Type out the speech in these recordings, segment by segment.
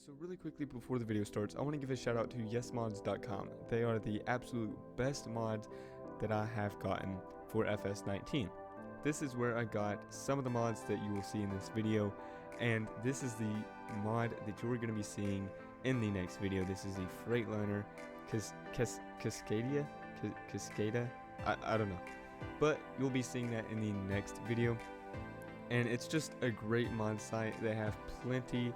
So really quickly before the video starts, I want to give a shout out to yesmods.com. They are the absolute best mods that I have gotten for FS19. This is where I got some of the mods that you will see in this video, and this is the mod that you're going to be seeing in the next video. This is the Freightliner Cascada? I don't know. But you'll be seeing that in the next video. And it's just a great mod site. They have plenty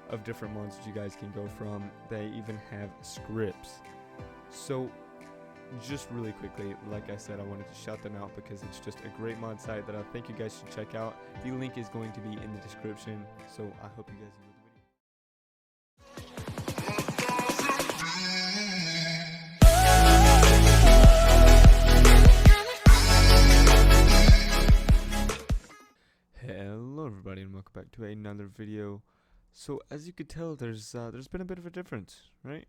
of different mods that you guys can go from. They even have scripts. So just really quickly, like I said, I wanted to shout them out because it's just a great mod site that I think you guys should check out. The link is going to be in the description, so I hope you guys enjoy the video. Hello everybody and welcome back to another video. So as you could tell, there's been a bit of a difference, right?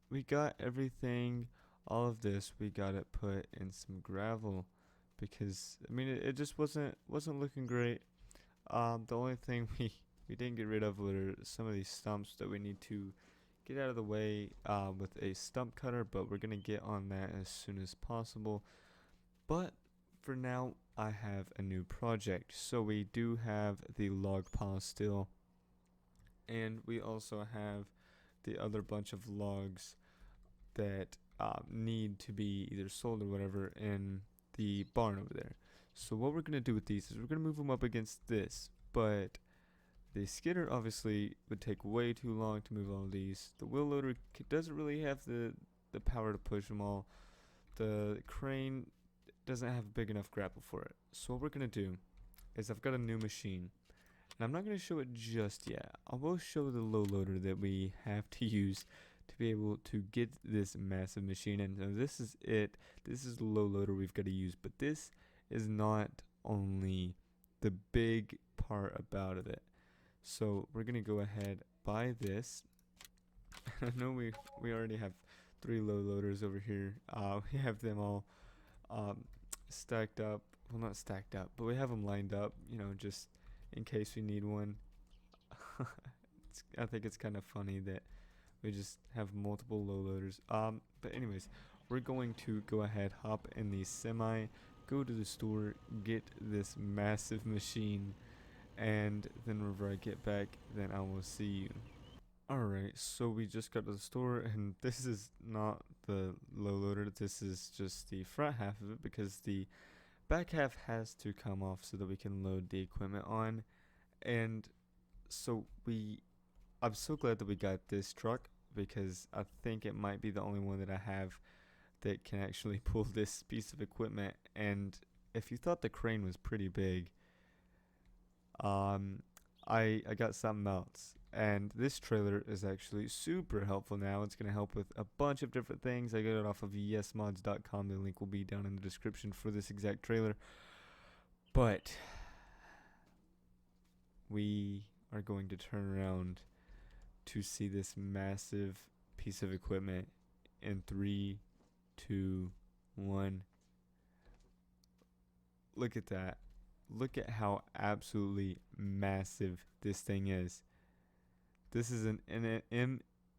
We got everything, all of this, we got it put in some gravel because I mean it just wasn't looking great. The only thing we didn't get rid of were some of these stumps that we need to get out of the way with a stump cutter, but we're gonna get on that as soon as possible. But for now, I have a new project. So we do have the log pile still, and we also have the other bunch of logs that need to be either sold or whatever in the barn over there. So what we're going to do with these is we're going to move them up against this, but the skidder obviously would take way too long to move all of these. The wheel loader doesn't really have the power to push them all. The crane doesn't have a big enough grapple for it. So what we're going to do is I've got a new machine, and I'm not going to show it just yet. I will show the low loader that we have to use to be able to get this massive machine. And so this is it. This is the low loader we've got to use, but this is not only the big part about it. So we're going to go ahead, buy this. I know we already have 3 low loaders over here. We have them all stacked up. Well, not stacked up, but we have them lined up, you know, just in case we need one. I think it's kind of funny that we just have multiple low loaders. But anyways, we're going to go ahead, hop in the semi, go to the store, get this massive machine, and then whenever I get back, then I will see you. Alright, so we just got to the store, and this is not the low loader, this is just the front half of it, because the back half has to come off so that we can load the equipment on. And so I'm so glad that we got this truck, because I think it might be the only one that I have that can actually pull this piece of equipment. And if you thought the crane was pretty big, I got something else. And this trailer is actually super helpful now. It's going to help with a bunch of different things. I got it off of yesmods.com. The link will be down in the description for this exact trailer. But we are going to turn around to see this massive piece of equipment in 3, 2, 1. Look at that. Look at how absolutely massive this thing is. This is an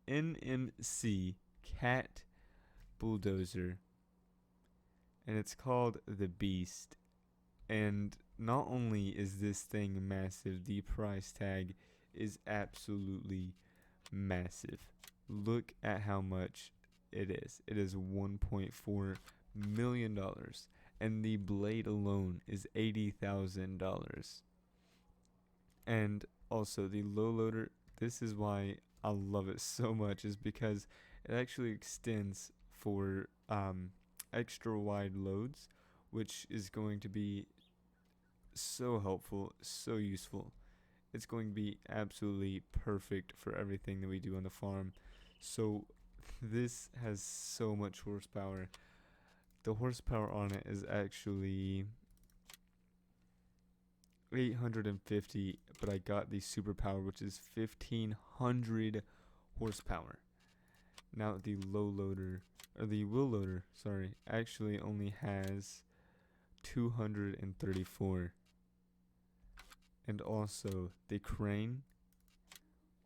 NMC cat bulldozer, and it's called the Beast. And not only is this thing massive, the price tag is absolutely massive. Look at how much it is. It is $1.4 million, and the blade alone is $80,000. And also the low loader, this is why I love it so much, is because it actually extends for extra wide loads, which is going to be so helpful, so useful. It's going to be absolutely perfect for everything that we do on the farm. So this has so much horsepower. The horsepower on it is actually 850, but I got the superpower, which is 1500 horsepower. Now the low loader, or the wheel loader, sorry, actually only has 234. And also the crane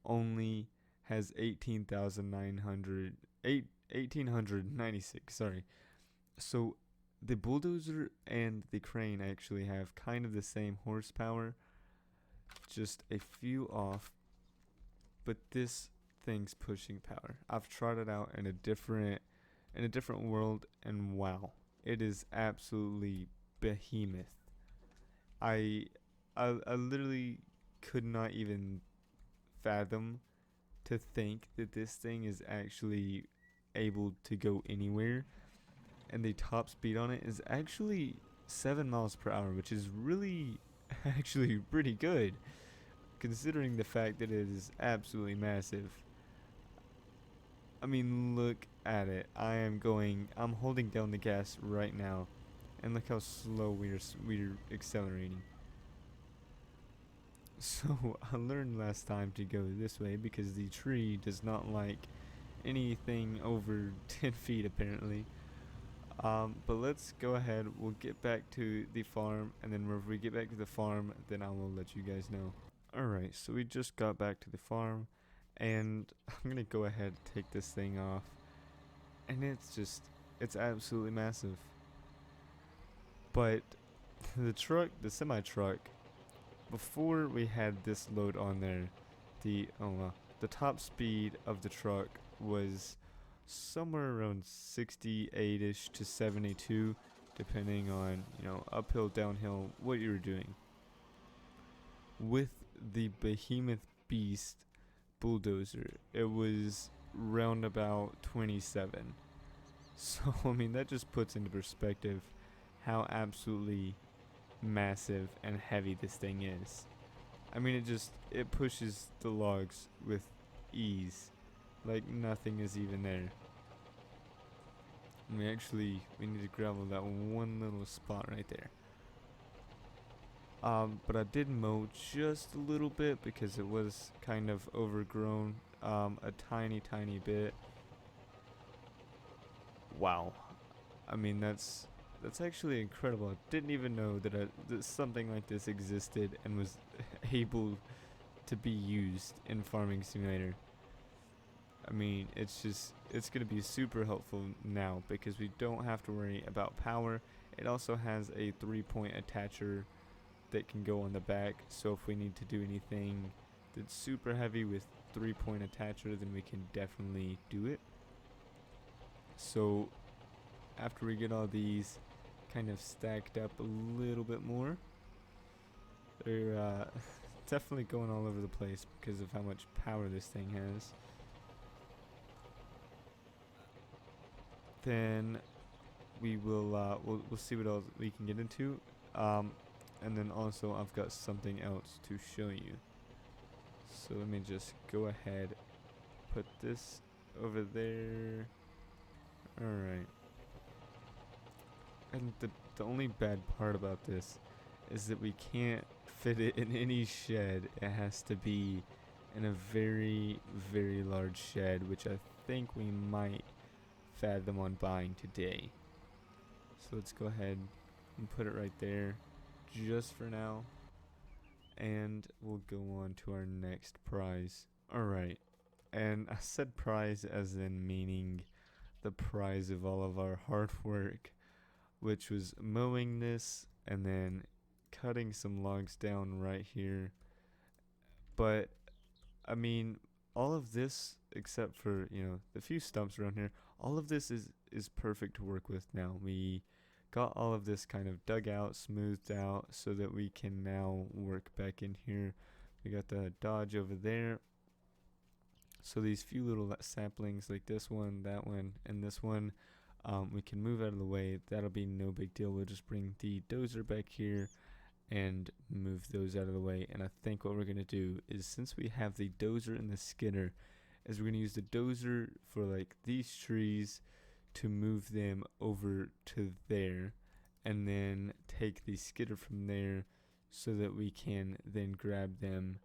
only has 1896. Sorry. So the bulldozer and the crane actually have kind of the same horsepower, just a few off, but this thing's pushing power. I've tried it out in a different world, and wow, it is absolutely behemoth. I I literally could not even fathom to think that this thing is actually able to go anywhere, and the top speed on it is actually 7 miles per hour, which is really actually pretty good considering the fact that it is absolutely massive. I mean, look at it. I'm holding down the gas right now, and look how slow we're accelerating. So I learned last time to go this way because the tree does not like anything over 10 feet apparently. But let's go ahead. We'll get back to the farm, and then when we get back to the farm, then I will let you guys know. Alright, so we just got back to the farm, and I'm gonna go ahead and take this thing off, and it's absolutely massive. But the semi truck, before we had this load on there, the top speed of the truck was somewhere around 68ish to 72, depending on uphill, downhill, what you were doing. With the behemoth beast bulldozer, it was round about 27. So I mean that just puts into perspective how absolutely massive and heavy this thing is. I mean it pushes the logs with ease, like nothing is even there. And we need to gravel that one little spot right there. But I did mow just a little bit because it was kind of overgrown, a tiny bit. Wow, I mean that's actually incredible. I didn't even know that something like this existed and was able to be used in Farming Simulator. I mean, it's gonna be super helpful now because we don't have to worry about power. It also has a 3-point attacher that can go on the back, so if we need to do anything that's super heavy with 3-point attacher, then we can definitely do it. So after we get all these kind of stacked up a little bit more, they're definitely going all over the place because of how much power this thing has. Then we will we'll see what else we can get into. And then also I've got something else to show you. So let me just go ahead, put this over there. Alright. And the only bad part about this is that we can't fit it in any shed. It has to be in a very, very large shed, which I think we might fathom on buying today. So let's go ahead and put it right there just for now, and we'll go on to our next prize. Alright, and I said prize as in meaning the prize of all of our hard work, which was mowing this and then cutting some logs down right here. But I mean, all of this except for the few stumps around here, all of this is perfect to work with now. We got all of this kind of dug out, smoothed out, so that we can now work back in here. We got the dodge over there. So these few little saplings like this one, that one, and this one, we can move out of the way. That'll be no big deal. We'll just bring the dozer back here and move those out of the way. And I think what we're going to do is, since we have the dozer and the skidder, is we're going to use the dozer for like these trees to move them over to there, and then take the skidder from there so that we can then grab them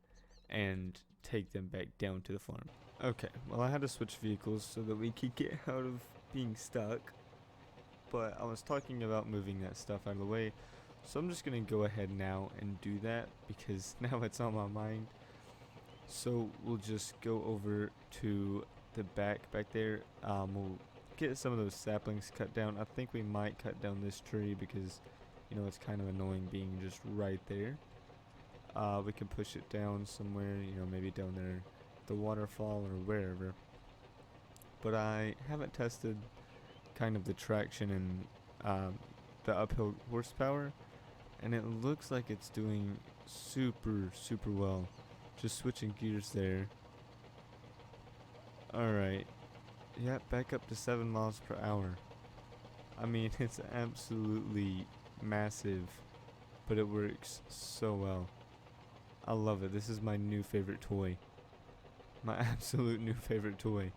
and take them back down to the farm. Okay, well I had to switch vehicles so that we could get out of being stuck, but I was talking about moving that stuff out of the way, so I'm just going to go ahead now and do that because now it's on my mind. So we'll just go over to the back there. We'll get some of those saplings cut down. I think we might cut down this tree because, you know, it's kind of annoying being just right there. We can push it down somewhere, you know, maybe down there, the waterfall or wherever. But I haven't tested kind of the traction and the uphill horsepower, and it looks like it's doing super well. Just switching gears there. Alright, yeah, back up to 7 miles per hour. I mean, it's absolutely massive, but it works so well. I love it. This is my new favorite toy. My absolute new favorite toy.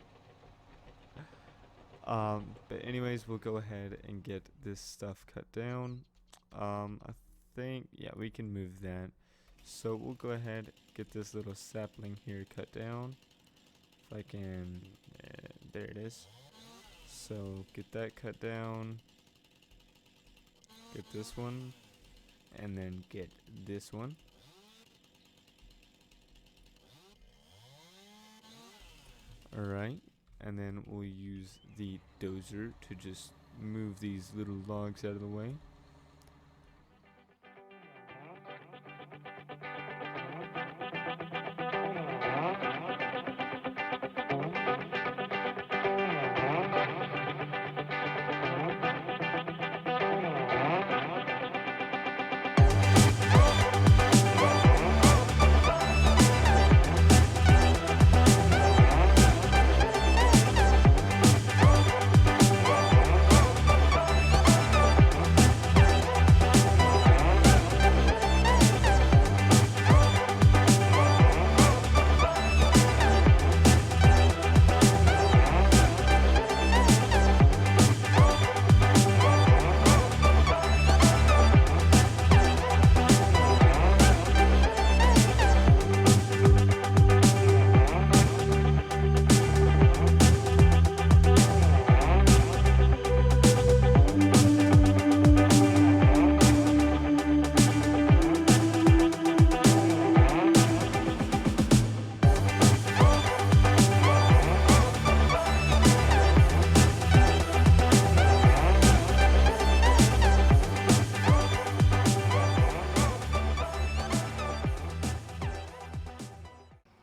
But anyways, we'll go ahead and get this stuff cut down. I think, yeah, we can move that. So we'll go ahead, get this little sapling here cut down. If I can, there it is. So get that cut down. Get this one, and then get this one. Alright, and then we'll use the dozer to just move these little logs out of the way.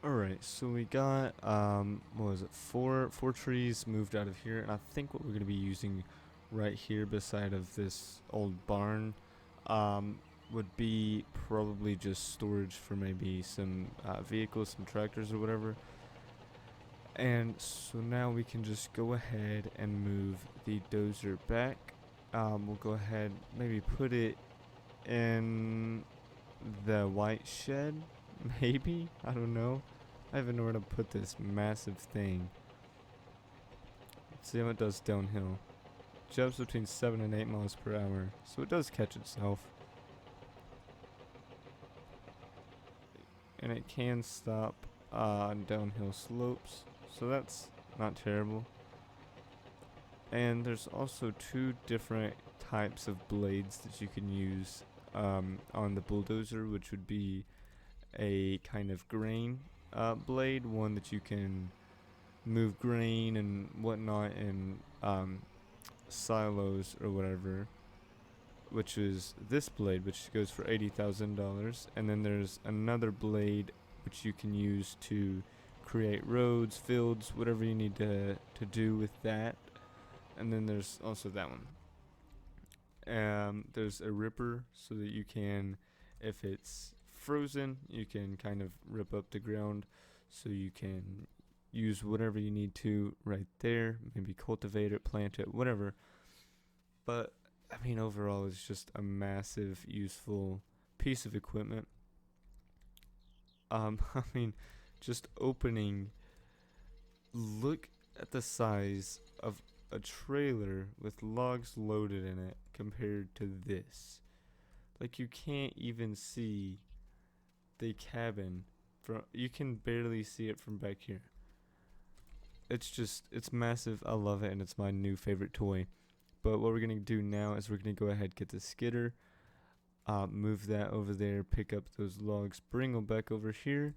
Alright, so we got what was it, four trees moved out of here, and I think what we're gonna be using right here beside of this old barn would be probably just storage for maybe some vehicles, some tractors or whatever. And so now we can just go ahead and move the dozer back. We'll go ahead, maybe put it in the white shed, maybe? I don't know. I don't even know where to put this massive thing. Let's see how it does downhill. Jumps between 7 and 8 miles per hour, so it does catch itself. And it can stop on downhill slopes, so that's not terrible. And there's also 2 different types of blades that you can use on the bulldozer, which would be a kind of grain blade, one that you can move grain and whatnot in silos or whatever, which is this blade, which goes for $80,000. And then there's another blade which you can use to create roads, fields, whatever you need to do with that. And then there's also that one. There's a ripper, so that you can, if it's frozen, you can kind of rip up the ground, so you can use whatever you need to right there, maybe cultivate it, plant it, whatever. But I mean, overall, it's just a massive, useful piece of equipment. I mean, just opening, look at the size of a trailer with logs loaded in it compared to this. Like, you can't even see the cabin from, you can barely see it from back here. It's massive. I love it, and it's my new favorite toy. But what we're gonna do now is we're gonna go ahead, get the skidder, move that over there, pick up those logs, bring them back over here,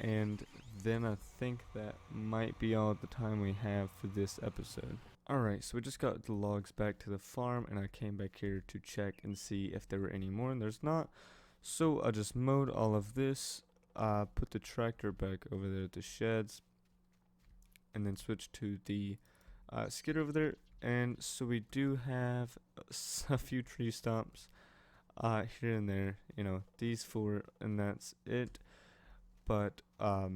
and then I think that might be all the time we have for this episode. Alright, so we just got the logs back to the farm, and I came back here to check and see if there were any more, and there's not. So I just mowed all of this, put the tractor back over there at the sheds, and then switched to the skid over there. And so we do have a few tree stumps here and there, these four, and that's it. But I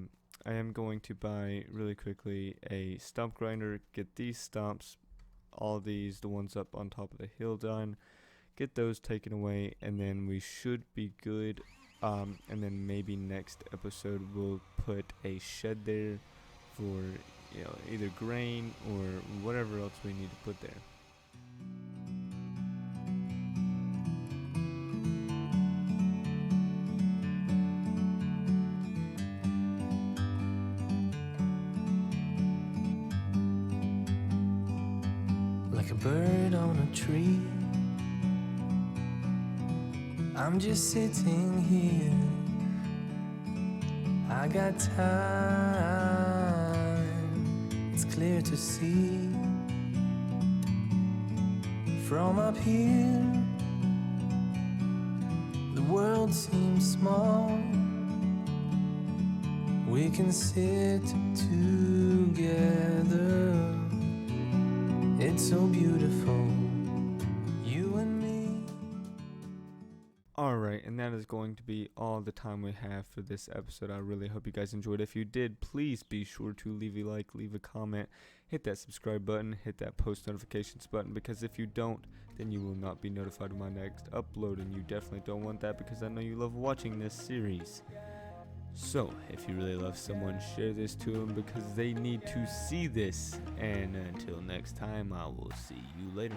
am going to buy really quickly a stump grinder, get these stumps, all these, the ones up on top of the hill done, get those taken away, and then we should be good. And then maybe next episode we'll put a shed there for either grain or whatever else we need to put there. Like a bird on a tree, I'm just sitting here. I got time, it's clear to see. From up here, the world seems small. We can sit together. It's so beautiful, you and me. Alright, and that is going to be all the time we have for this episode. I really hope you guys enjoyed. If you did, please be sure to leave a like, leave a comment, hit that subscribe button, hit that post notifications button, because if you don't, then you will not be notified of my next upload, and you definitely don't want that because I know you love watching this series. So, if you really love someone, share this to them because they need to see this. And until next time, I will see you later.